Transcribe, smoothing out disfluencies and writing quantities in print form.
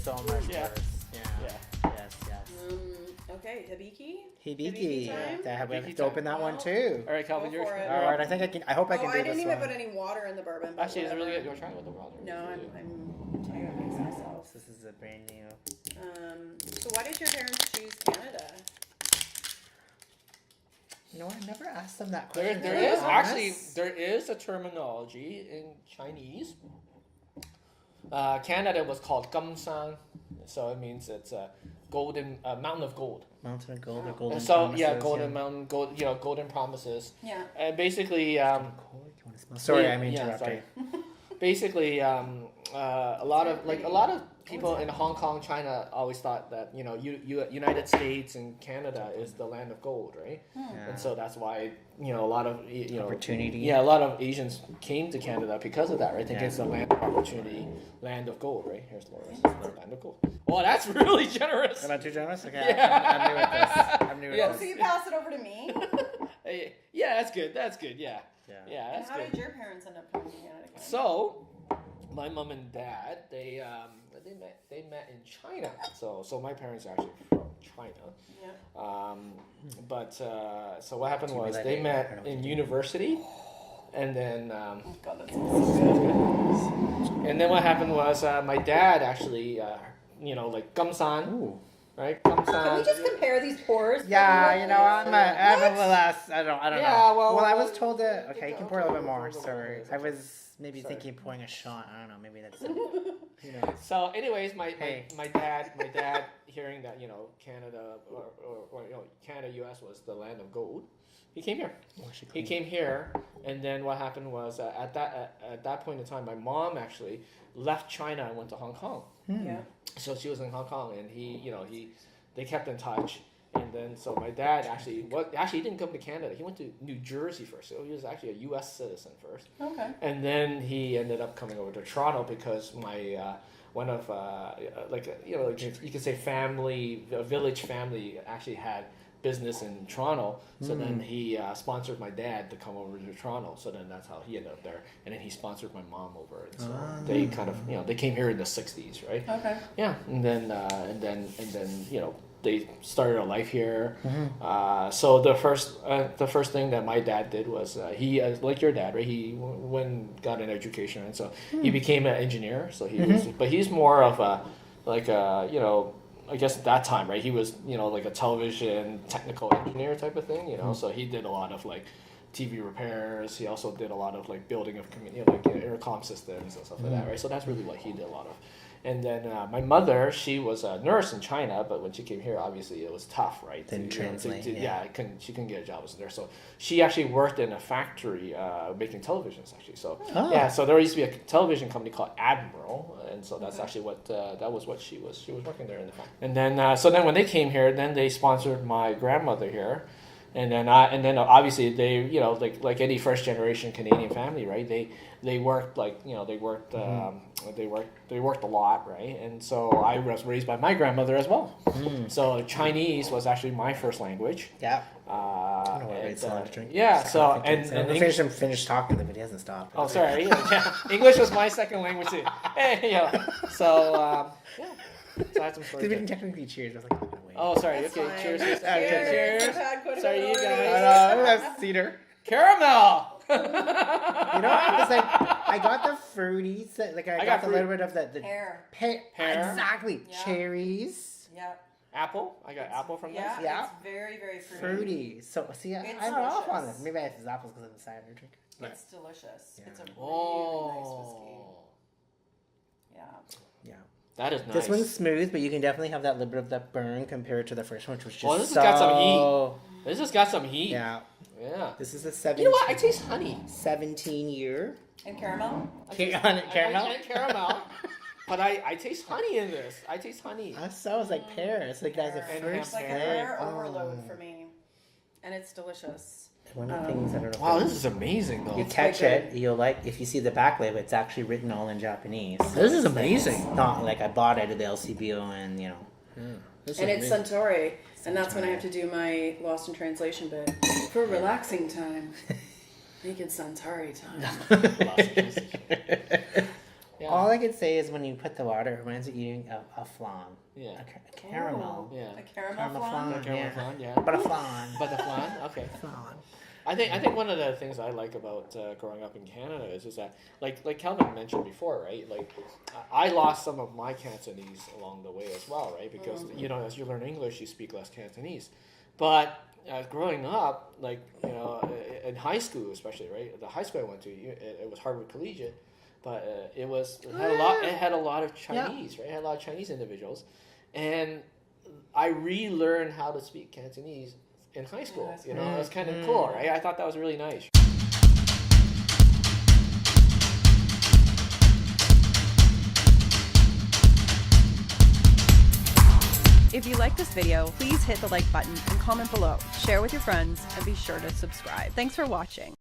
so much worse. Yeah. Yes. Okay, Hibiki. Hibiki. time? We have to open that one too. All right, Calvin, Go you're. for it. All right, I think I can. I hope I can do I this didn't even one. put any water in the bourbon. But Actually, it's really whatever. good. You're trying with the water. No, I'm trying to fix myself. This is a brand new. So why did your parents choose Canada? No, I never asked them that question. There is a terminology in Chinese. Canada was called Gamsang, so it means it's a golden mountain of gold. Mountain of gold or golden So promises, golden mountain, golden promises. Yeah. And basically, sorry, I'm interrupting. Basically, a lot of people in Hong Kong, China always thought that United States and Canada is the land of gold, right? Yeah. And so that's why a lot of opportunity. Yeah, a lot of Asians came to Canada because of that, right? Thinking it's the land of opportunity, land of gold, right? Here's Laura's land of gold. Well, that's really generous. Am I too generous? Okay, Yeah. I'm new with this. So you pass it over to me. Yeah, that's good. That's good. Yeah. And That's how good. did your parents end up coming to Canada? So, my mom and dad, they met in China. So my parents are actually from China. Yeah. So what happened was they met in university, and then God, that's so and then what happened was my dad actually like Gamsan. Ooh. Right, good. Can we just compare these pours? Yeah, I'm a little less. I don't Yeah, know. well, I was told that. Okay, you can pour a little bit more. Sorry, I was maybe thinking of pouring a shot. I don't know. Maybe that's. So, anyways, my dad hearing that Canada or Canada, U.S. was the land of gold, he came here. He came here, and then what happened was at that point in time, my mom actually left China and went to Hong Kong. Yeah. So she was in Hong Kong, and they kept in touch. And then so my dad actually he didn't come to Canada. He went to New Jersey first. So he was actually a U.S. citizen first. Okay. And then he ended up coming over to Toronto because my one of you could say a village family actually had business in Toronto. So then he sponsored my dad to come over to Toronto. So then that's how he ended up there. And then he sponsored my mom over. And so they kind of they came here in the 60s, right? Okay. Yeah, and then they started a life here. So the first thing that my dad did was he like your dad, right? He got an education, and so he became an engineer. So he was, but he's more of a I guess at that time, right? He was like a television technical engineer type of thing, So he did a lot of like TV repairs. He also did a lot of like building of intercom systems and stuff like that, right? So that's really what he did a lot of. And then my mother, she was a nurse in China, but when she came here, obviously it was tough, right? Didn't translate. She couldn't get a job as a nurse. So she actually worked in a factory making televisions, actually. So so there used to be a television company called Admiral, and so that's actually what that was what she was working there in the factory. And then so then when they came here, then they sponsored my grandmother here. And then obviously they like any first generation Canadian family, right? They worked they worked a lot, right? And so I was raised by my grandmother as well. So Chinese was actually my first language. Yeah. I don't know why it's a drink. Yeah. So and finish talking, but he hasn't stopped. Oh, sorry. Yeah. English was my second language too. Hey, So yeah. So I had some stories. We didn't technically cheers. I was like, wait. Oh, sorry. That's okay, fine. cheers. Cheers. Cheers. Sorry, you guys. That's cedar. Caramel. I was like, I got the fruity, like I got a little bit of the Pear. Pear. Exactly. Yeah. Cherries. Yeah. Apple. I got apple from this. Yeah. It's very, very fruity. Fruity. So see, I'm off on this. Maybe I have apples because of the cider drink. It's delicious. Yeah. It's a really nice whiskey. Yeah. Yeah. That is nice. This one's smooth, but you can definitely have that little bit of that burn compared to the first one, which was just this has got some heat. This has got some heat. Yeah. Yeah. This is a 17. You know what? I taste honey. 17-year. And caramel? Caramel? And caramel. But I taste honey in this. I taste honey. I saw it was like pear. It's like that's a And first It's like a pear. rare overload for me. And it's delicious. One of the things I don't know. Wow, this is amazing though. You catch it, you'll like, if you see the back label, it's actually written all in Japanese. This is amazing. It's not like I bought it at the LCBO and, It's Suntory. And that's when I have to do my Lost in Translation bit. For relaxing time. Make it Suntory time. Yeah. All I could say is when you put the water, it reminds me of eating a flan. Yeah. A caramel. Oh, Yeah. A caramel flan? A caramel flan, yeah. But a flan. But the flan? Okay. Flan. I think one of the things I like about growing up in Canada is that like Kelvin mentioned before, right? Like I lost some of my Cantonese along the way as well, right? Because you know, as you learn English, you speak less Cantonese. But growing up, like you know, in high school especially, right? The high school I went to, it was Harvard Collegiate, but it had a lot of Chinese, right? It had a lot of Chinese individuals, and I relearned how to speak Cantonese in high school. You know, it was kind of cool, right? I thought that was really nice. If you like this video, please hit the like button and comment below. Share with your friends and be sure to subscribe. Thanks for watching.